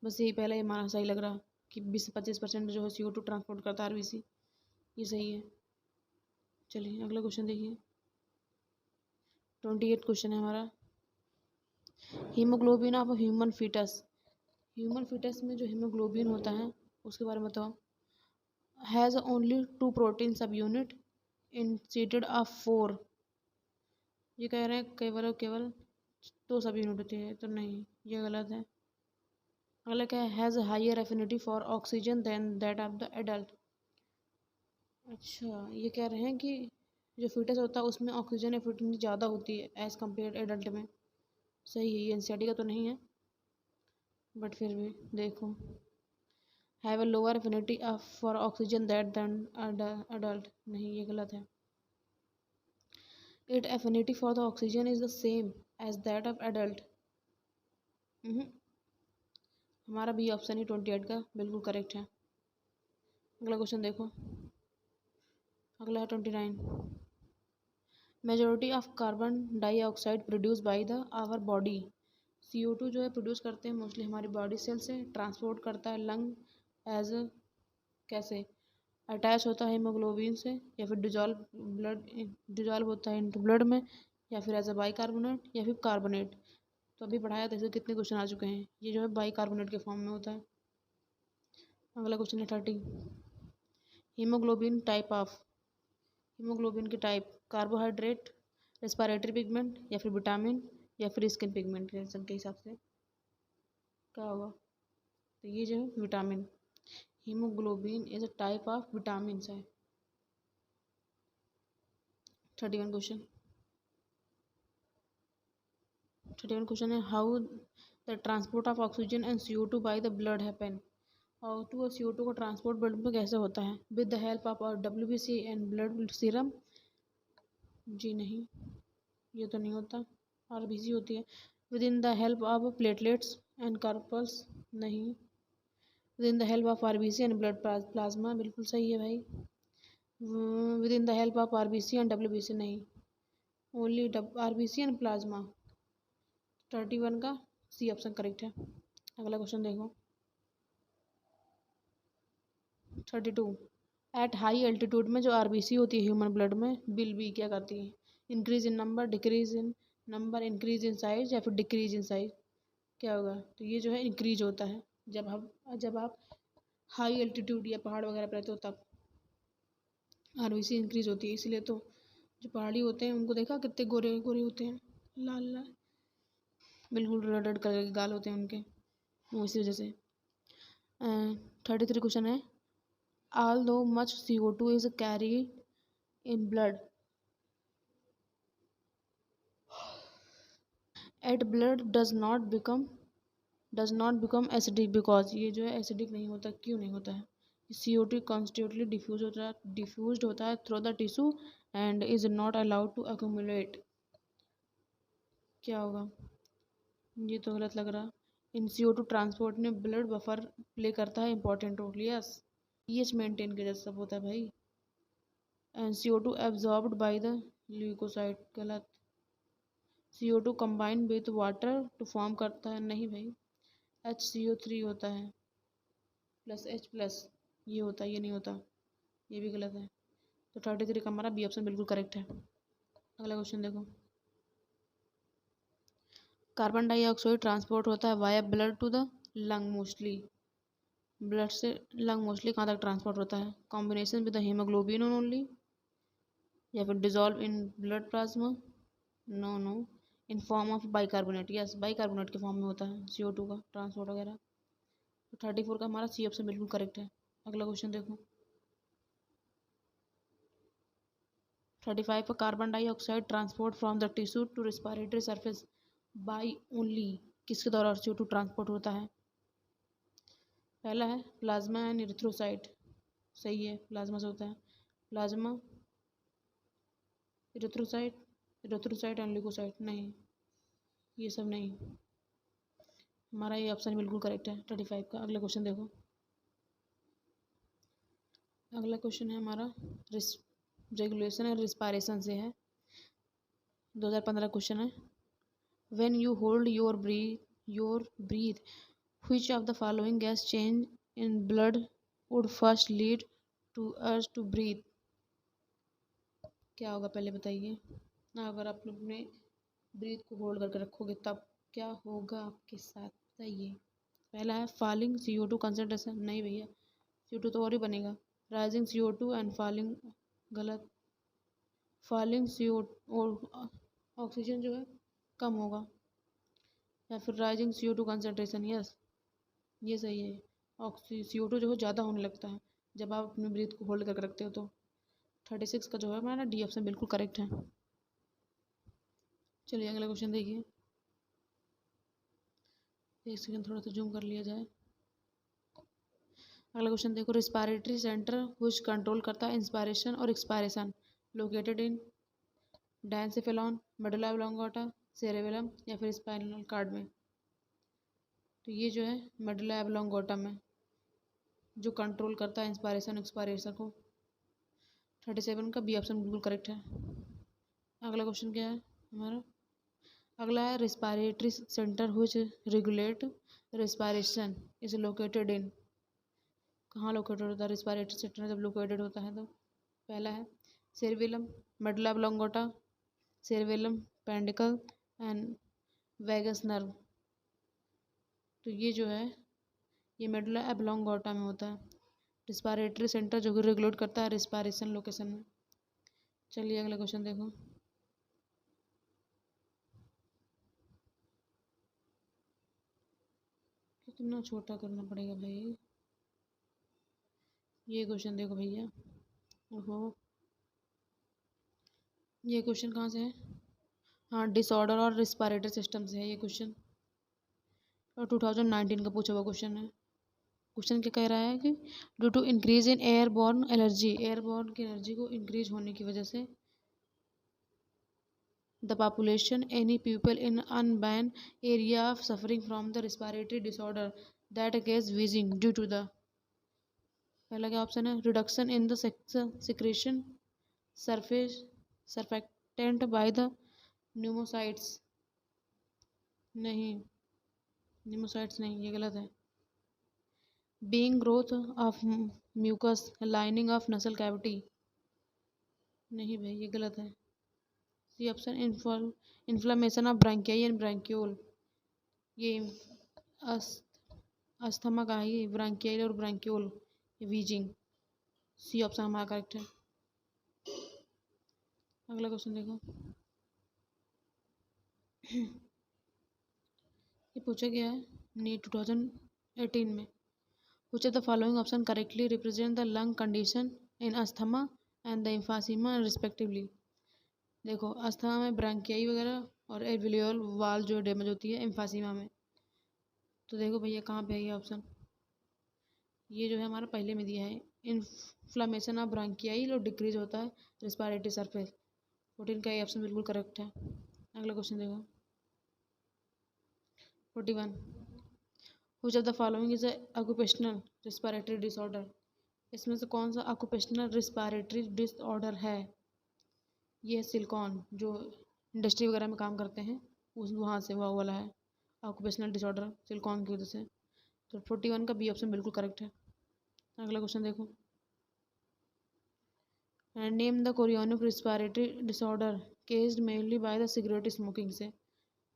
बस यही पहला ही हमारा सही लग रहा कि 20 से 25% जो है CO2 ट्रांसपोर्ट करता है RBC, ये सही है। चलिए अगला क्वेश्चन देखिए। 28 क्वेश्चन है हमारा। Haemoglobin of human foetus. Human foetus में जो हीमोग्लोबिन होता है उसके बारे में बताओ। Has only 2 protein subunit instead of 4। ये कह रहे हैं केवल और केवल 2 सब यूनिट होती है, तो नहीं, ये गलत है। अगला क्या है, has higher affinity for oxygen than that of the adult. अच्छा, ये कह रहे हैं कि जो फीटस होता है उसमें ऑक्सीजन एफिनिटी ज़्यादा होती है एज़ कम्पेयर एडल्ट में। सही है, ये एनसीईआरटी का तो नहीं है, बट फिर भी देखो। Have a lower affinity for oxygen that than adult, नहीं, ये गलत है। It affinity for the oxygen is the same as that of adult. हमारा बी ऑप्शन ही 28 का बिल्कुल करेक्ट है। अगला क्वेश्चन देखो। अगला है 29। Majority of carbon dioxide produce by the our body. CO2 जो है प्रोड्यूस करते हैं मोस्टली हमारी बॉडी सेल से, ट्रांसपोर्ट करता है लंग एज कैसे, अटैच होता है हीमोग्लोबिन से, या फिर डिजॉल्व होता है इनटू ब्लड में, या फिर एज अ बाइकार्बोनेट या फिर कार्बोनेट। तो अभी पढ़ाया था, इससे कितने क्वेश्चन आ चुके हैं। ये जो है बाइकार्बोनेट के फॉर्म में होता है। अगला क्वेश्चन है 30। Haemoglobin type of. हीमोग्लोबिन की टाइप, कार्बोहाइड्रेट, रेस्पिरेटरी पिगमेंट, या फिर विटामिन, या फिर स्किन पिगमेंट के हिसाब से क्या होगा। तो ये जो है vitamin, haemoglobin is a type of vitamin है। 31 क्वेश्चन। 31 क्वेश्चन है, how the transport of oxygen and CO2 bye the blood happen. O2 और CO2 का ट्रांसपोर्ट ब्लड में कैसे होता है, with the help of WBC and blood serum. जी नहीं, ये तो नहीं होता, RBC होती है। With in the help of platelets and corpuscles, नहीं। With in the help of RBC and blood plasma, बिल्कुल सही है भाई। With in the help of RBC and WBC, नहीं, ओनली RBC एंड प्लाज्मा। 31 का सी ऑप्शन करेक्ट है। अगला question देखो। 32। एट हाई एल्टीट्यूड में जो RBC होती है ह्यूमन ब्लड में विल बी क्या करती है, increase in number, decrease in number, increase in size, या फिर डिक्रीज इन साइज, क्या होगा। तो ये जो है इंक्रीज होता है, जब आप हाई एल्टीट्यूड या पहाड़ वगैरह पर रहते हो तब RBC इंक्रीज होती है। इसलिए तो जो पहाड़ी होते हैं उनको देखा कितने गोरे गोरे होते हैं, लाल लाल, बिल्कुल रेड रेड कलर के गाल होते हैं उनके, वो इसी वजह से। 33 क्वेश्चन है, although much CO2 is carried in blood, at blood does not become acidic because, ये जो है एसिडिक नहीं होता, क्यों नहीं होता है। CO2 कॉन्स्टेंटली डिफ्यूज्ड होता है through the tissue and is not allowed to accumulate, क्या होगा। ये तो गलत लग रहा। इन CO2 ट्रांसपोर्ट में ब्लड बफर प्ले करता है important role, yes. PH maintain के जैसा सब होता है भाई। And CO2 absorbed by the leucocyte, गलत। CO2 combine with water to form करता है, नहीं भाई, HCO3 होता है प्लस H प्लस, ये होता है, ये नहीं होता, ये भी गलत है। तो 33 का हमारा बी ऑप्शन बिल्कुल करेक्ट है। अगला क्वेश्चन देखो। कार्बन डाइऑक्साइड ट्रांसपोर्ट होता है via blood to the lung mostly, blood से लंग मोस्टली कहाँ तक ट्रांसपोर्ट होता है? Combination with the haemoglobin only, या फिर dissolve in blood plasma? No no, in form of bicarbonate, yes bicarbonate के फॉर्म में होता है CO2 का ट्रांसपोर्ट वगैरह। तो 34 का हमारा सी ऑप्शन बिल्कुल करेक्ट है। अगला क्वेश्चन देखो 35 पर carbon dioxide transport from the tissue to respiratory surface by only, किसके द्वारा CO2 ट्रांसपोर्ट होता है? पहला है प्लाज्मा एंड इरिथ्रोसाइट, सही है, प्लाज्मा से होता है। Plasma, erythrocyte, erythrocyte and leucocyte, नहीं, ये सब नहीं, हमारा ये ऑप्शन बिल्कुल करेक्ट है 35 का। अगला क्वेश्चन देखो, अगला क्वेश्चन है हमारा रेगुलेशन और रिस्पायरेशन से है, 2015 क्वेश्चन है। When you hold your breath which of the following gas change in blood would first lead to urge to breathe? क्या होगा पहले बताइए। अगर आप अपने ब्रीथ को होल्ड करके रखोगे तब क्या होगा आपके साथ, बताइए। पहला है फॉलिंग CO2 कंसंट्रेशन, नहीं भैया, CO2 तो और ही बनेगा। राइजिंग CO2 एंड फॉलिंग, गलत। फॉलिंग CO और ऑक्सीजन जो है कम होगा, या फिर राइजिंग CO2 कंसंट्रेशन, यस ये सही है। CO2 जो है ज़्यादा होने लगता है जब आप अपने ब्रीथ को होल्ड करके रखते हो। तो 36 का जो है हमारा डी ऑप्शन बिल्कुल करेक्ट है। चलिए अगला क्वेश्चन देखिए, एक सेकंड थोड़ा सा जूम कर लिया जाए। अगला क्वेश्चन देखो, रिस्पायरेटरी सेंटर व्हिच कंट्रोल करता है इंस्पायरेशन और expiration located in diencephalon, medulla oblongata, cerebellum या फिर स्पाइनल कॉर्ड में? तो ये जो है मेडुला ऑब्लोंगाटा में जो कंट्रोल करता है इंस्पायरेशन एक्सपायरेशन को। 37 का बी ऑप्शन बिल्कुल करेक्ट है। अगला क्वेश्चन क्या है हमारा, अगला है respiratory centre which regulate respiration is located in, कहाँ लोकेटेड होता है रिस्पायरेटरी सेंटर जब लोकेटेड होता है तो? पहला है cerebellum, medulla oblongata, cerebellum peduncle and vagus nerve. तो ये जो है ये मेडुला ऑब्लोंगाटा में होता है रिस्पायरेटरी सेंटर जो कि रेगुलेट करता है रिस्पायरेशन लोकेशन में। चलिए अगला क्वेश्चन देखो, कितना छोटा करना पड़ेगा भाई। ये क्वेश्चन देखो भैया, ओहो ये क्वेश्चन कहाँ से है? हाँ, डिसऑर्डर और रिस्पायरेटरी सिस्टम से है ये क्वेश्चन, और 2019 का पूछा हुआ क्वेश्चन है। क्वेश्चन क्या कह रहा है कि due to increase in airborne allergy, airborne की एनर्जी को इंक्रीज होने की वजह से the population any people in urban area of suffering from the respiratory disorder that cause wheezing due to the, पहला क्या ऑप्शन है, reduction in the secretion surface surfactant by the pneumocytes, नहीं pneumocytes नहीं, ये गलत है। Being growth of mucus lining of nasal cavity, नहीं भाई ये गलत है। सी option inflammation of bronchi and bronchiole, ये अस्थमा का है ये, ब्रांकियाई और ब्रांक्यूल वीजिंग, सी ऑप्शन हमारा करेक्ट है। अगला क्वेश्चन देखो, ये पूछा गया है नीट 2018 में, which of the following option correctly represent the lung condition in asthma and the emphysema respectively? देखो अस्थमा में ब्रांकियाई वगैरह और एल्वियोल वाल जो डैमेज होती है एम्फासीमा में। तो देखो भैया कहाँ पे है ये ऑप्शन, ये जो है हमारा पहले में दिया है, इन्फ्लामेशन ऑफ ब्रांकियाई और डिक्रीज होता है रिस्पायरेटरी सरफेस, 14 का ये ऑप्शन बिल्कुल करेक्ट है। अगला क्वेश्चन देखो 41, which of the following is a occupational respiratory disorder? इसमें से कौन सा ऑक्यूपेशनल रिस्पायरेटरी डिसऑर्डर है? ये सिलिकॉन जो इंडस्ट्री वगैरह में काम करते हैं उस वहाँ से वो वाला है ऑक्यूपेशनल डिसऑर्डर सिलिकॉन की वजह से। तो 41 का बी ऑप्शन बिल्कुल करेक्ट है। अगला क्वेश्चन देखो, name the chorionic respiratory disorder केस्ड mainly by the cigarette smoking से,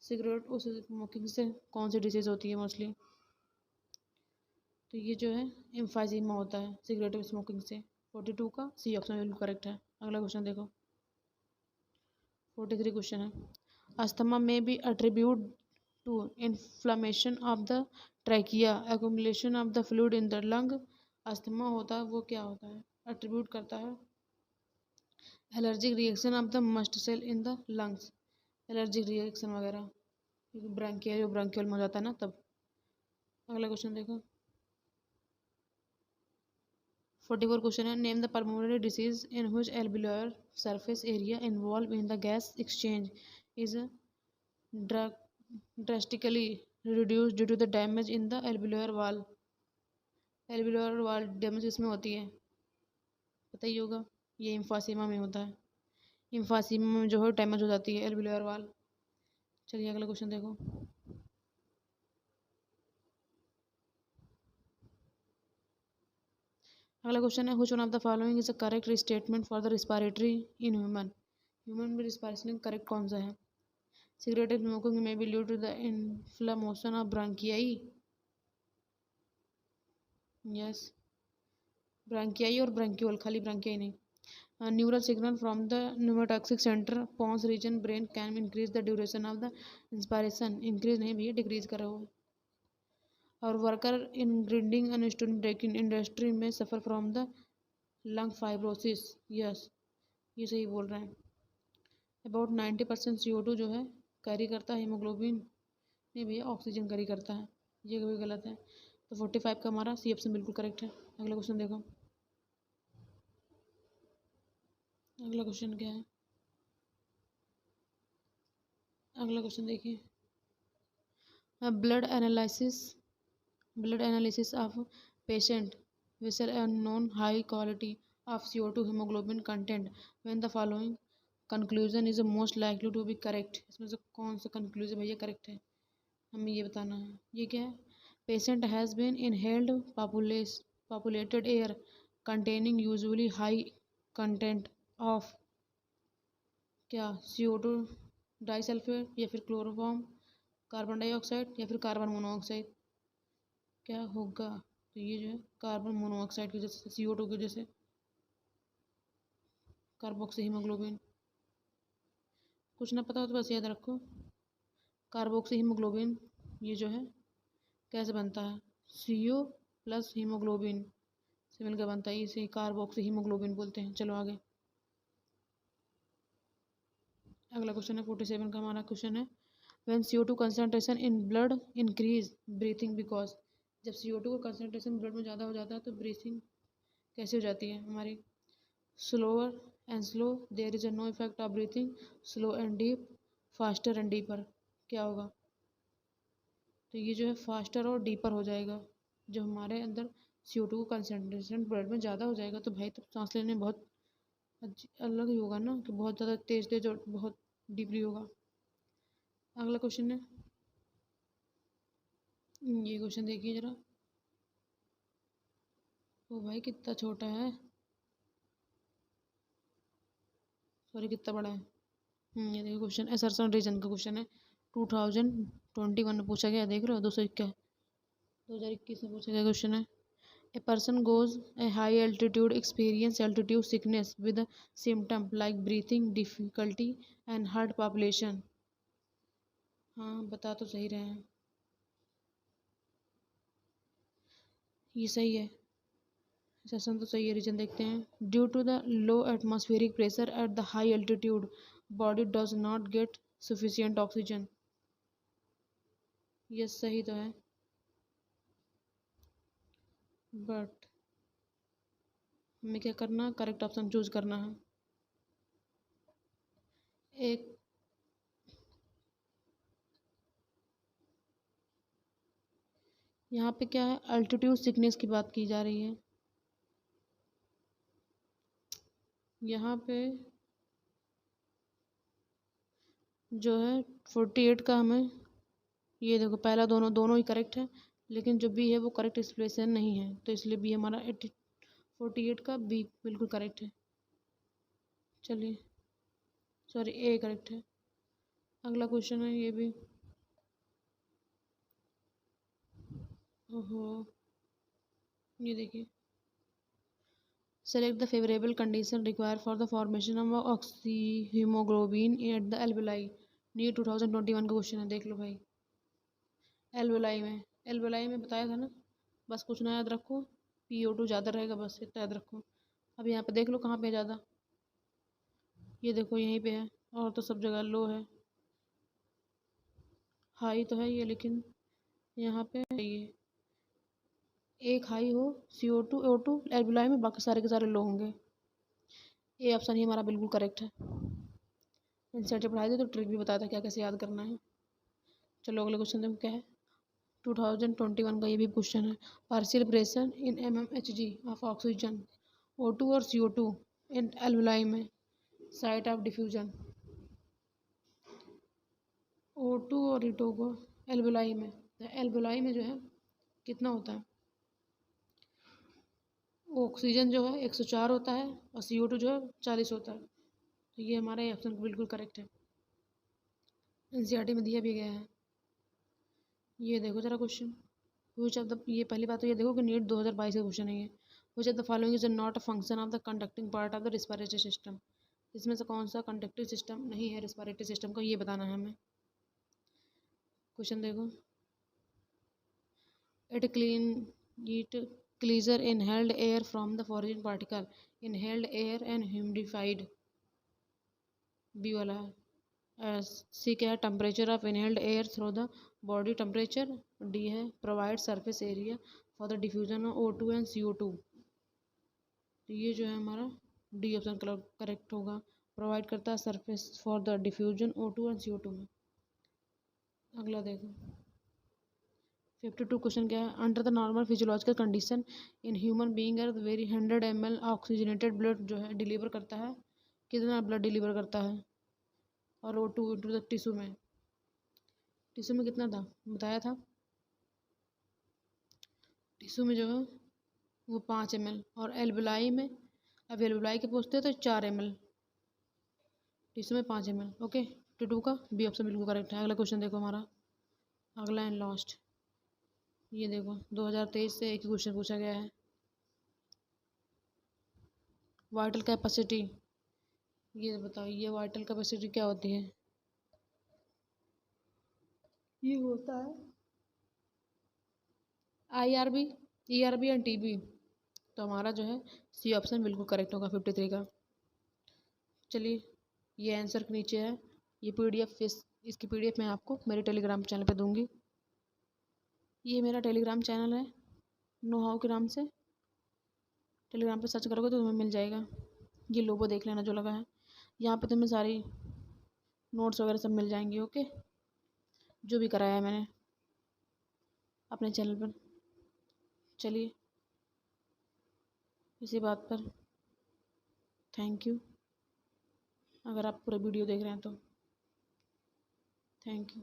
सिगरेट उस स्मोकिंग से कौन सी डिजीज होती है मोस्टली? तो ये जो है एम्फाइजीमा होता है सिगरेट स्मोकिंग से। 42 का सी ऑप्शन बिल्कुल करेक्ट है। अगला क्वेश्चन देखो, 43 क्वेश्चन है। अस्थमा में be attribute to inflammation of the trachea, accumulation of the fluid in the lung. Asthma होता है वो क्या होता है, अट्रीब्यूट करता है allergic reaction of the mast cell in the lungs, allergic reaction वगैरह, ब्रांकिया जो ब्रांकियल में हो जाता है ना तब। अगला क्वेश्चन देखो, 44 क्वेश्चन है। Name the pulmonary disease in which alveolar surface area involve in the gas exchange is drastically reduced due to the damage in the alveolar wall. Alveolar wall damage इसमें होती है, पता ही होगा, ये इम्फासीमा में होता है। इम्फासीमा में जो है डैमेज हो जाती है एल्वियोलर वाल। चलिए अगला क्वेश्चन देखो, अगला क्वेश्चन है which one of the following is a correct statement for the respiratory in human. Human में रिस्पायरेशन करेक्ट कौन सा है। सिगरेट स्मोकिंग में B due to the inflammation of bronchi, yes, bronchi और ब्रांक्यूल, खाली ब्रांकियाई नहीं। Neural signal from the neurotoxic centre pons region brain can increase the duration of the inspiration, increase नहीं भैया डिक्रीज करा हुआ। और worker in grinding and stone breaking industry में suffer from the lung fibrosis, yes ये सही बोल रहे हैं। अबाउट 90% CO2 जो है कैरी करता है हीमोग्लोबिन, नहीं भैया ऑक्सीजन कैरी करता है, ये कभी गलत है। तो 45 का हमारा सी ऑप्शन बिल्कुल करेक्ट है। अगला क्वेश्चन देखो, अगला क्वेश्चन क्या है, अगला क्वेश्चन देखिए, blood analysis, blood analysis of patient vessel and known high quality of CO2 hemoglobin content when the following conclusion is most likely to be correct। इसमें से कौन सा conclusion भैया correct है, हमें ये बताना है। ये क्या है, patient has been inhaled populated air containing usually high content of क्या CO2 डाइसल्फेट या फिर क्लोरोफॉर्म, कार्बन डाइऑक्साइड या फिर कार्बन मोनोऑक्साइड, क्या होगा। तो ये जो है कार्बन मोनोऑक्साइड की वजह से, CO2 की वजह से, कार्बोक्सी हीमोग्लोबिन। कुछ ना पता हो तो बस याद रखो, कार्बोक्सी हीमोग्लोबिन ये जो है कैसे बनता है, CO प्लस हीमोग्लोबिन से मिलकर बनता है, इसे कार्बोक्सी हीमोग्लोबिन बोलते हैं। चलो आगे, अगला क्वेश्चन है 47 का हमारा क्वेश्चन है। When CO2 concentration in blood increase breathing because, जब CO2 का कंसंट्रेशन ब्लड में ज़्यादा हो जाता है तो ब्रीथिंग कैसे हो जाती है हमारी, slower and slow, there is a no effect of breathing, slow and deep, faster and deeper, क्या होगा। तो ये जो है फास्टर और डीपर हो जाएगा, जो हमारे अंदर CO2 का कंसंट्रेशन ब्लड में ज़्यादा हो जाएगा तो भाई तो सांस लेने में बहुत अलग ही होगा ना, कि बहुत ज़्यादा तेज तेज और बहुत डीपली होगा। अगला क्वेश्चन है, ये क्वेश्चन देखिए जरा, ओ भाई कितना छोटा है, सॉरी कितना बड़ा है। ये देखो क्वेश्चन असर्शन रीजन का क्वेश्चन है, 2021 में पूछा गया, देख रहे हो 2021 में पूछा गया क्वेश्चन है। A person goes A high altitude experience altitude sickness with symptom like breathing difficulty and heart population. हाँ बता तो सही रहे हैं, ये सही है, सेशन तो सही है। रीजन देखते हैं, due to the low atmospheric pressure at the high altitude body does not get sufficient oxygen, ये सही तो है, बट हमें क्या करना, करेक्ट ऑप्शन चूज करना है। एक यहाँ पे क्या है, अल्टीट्यूड सिकनेस की बात की जा रही है, यहाँ पे जो है 48 का हमें, ये देखो पहला दोनों दोनों ही करेक्ट है, लेकिन जो बी है वो करेक्ट एक्सप्रेशन नहीं है, तो इसलिए बी हमारा 48 का बी बिल्कुल करेक्ट है। चलिए सॉरी ए करेक्ट है। अगला क्वेश्चन है ये भी, ओहो ये देखिए, select the favourable condition require for the formation of oxyhaemoglobin at the alveoli. ये 2021 का क्वेश्चन है, देख लो भाई। एल्वेलाई में बताया था ना, बस कुछ ना याद रखो, PO2 ज़्यादा रहेगा, बस इतना याद रखो। अब यहाँ पे देख लो कहाँ पे ज़्यादा, ये देखो यहीं पे है, और तो सब जगह लो है। हाई तो है ये, लेकिन यहाँ पे ये एक हाई हो CO2 O2 एल्वेलाई में, बाकी सारे के सारे लो होंगे। ये ऑप्शन ही हमारा बिल्कुल करेक्ट है। इंसेंटिव पढ़ाए थे तो ट्रिक भी बताया था क्या कैसे याद करना है। चलो अगले क्वेश्चन देखो क्या है। 2021 का ये भी क्वेश्चन है। Partial pressure in mmHg of oxygen O2 और CO2 इन एल्वेलाई में, साइट ऑफ डिफ्यूजन। O2 और E2 को एल्वेलाई में, एल्वेलाई में जो है कितना होता है, ऑक्सीजन जो है 104 होता है और CO2 जो है 40 होता है। तो ये हमारा ऑप्शन बिल्कुल करेक्ट है, NCERT में दिया भी गया है। ये देखो जरा क्वेश्चन, व्हिच ऑफ द, ये पहली बात तो ये देखो कि नीट 2022 का क्वेश्चन है ये। Which of the following is not a function of the conducting part of the respiratory system. इसमें से कौन सा कंडक्टिव सिस्टम नहीं है रेस्पिरेटरी सिस्टम का, ये बताना है हमें। क्वेश्चन देखो, it clean it clears inhaled air from the foreign particle, inhaled air and humidified, B वाला है। सी क्या है, temperature of inhaled air through the body temperature, D है provide surface area for the diffusion of O2 and CO2। तो ये जो है हमारा डी ऑप्शन करेक्ट होगा, प्रोवाइड करता है surface for the diffusion O2 and CO2 में। अगला देखो 52 क्वेश्चन क्या है। Under the normal physiological condition in human being at very 100 ml oxygenated blood जो है डिलीवर करता है, कितना ब्लड डिलीवर करता है, और O2 इंटू द टिश्यू में, टिश्यू में कितना था बताया था, टिश्यू में जो है वो 5 ml, और एल्वेलाई में, अब एल्वेलाई के पूछते हैं तो 4 ml, टिश्यू में 5 ml। ओके, 52 का बी ऑप्शन बिल्कुल करेक्ट है। अगला क्वेश्चन देखो हमारा, अगला एंड लास्ट। ये देखो 2023 से एक ही क्वेश्चन पूछा गया है। वाइटल कैपेसिटी, ये बताओ ये वाइटल कैपेसिटी क्या होती है। ये होता है IRB, ERB एंड TB। तो हमारा जो है सी ऑप्शन बिल्कुल करेक्ट होगा 53 का। चलिए ये आंसर के नीचे है, ये PDF, इसकी PDF मैं आपको मेरे टेलीग्राम चैनल पे दूंगी। ये मेरा टेलीग्राम चैनल है, नो हाउ के नाम से, टेलीग्राम पे सर्च करोगे तो तुम्हें मिल जाएगा। ये लोगो देख लेना जो लगा है, यहाँ पे तुम्हें सारी नोट्स वगैरह सब मिल जाएंगी। ओके, जो भी कराया है मैंने अपने चैनल पर। चलिए इसी बात पर थैंक यू, अगर आप पूरा वीडियो देख रहे हैं तो थैंक यू।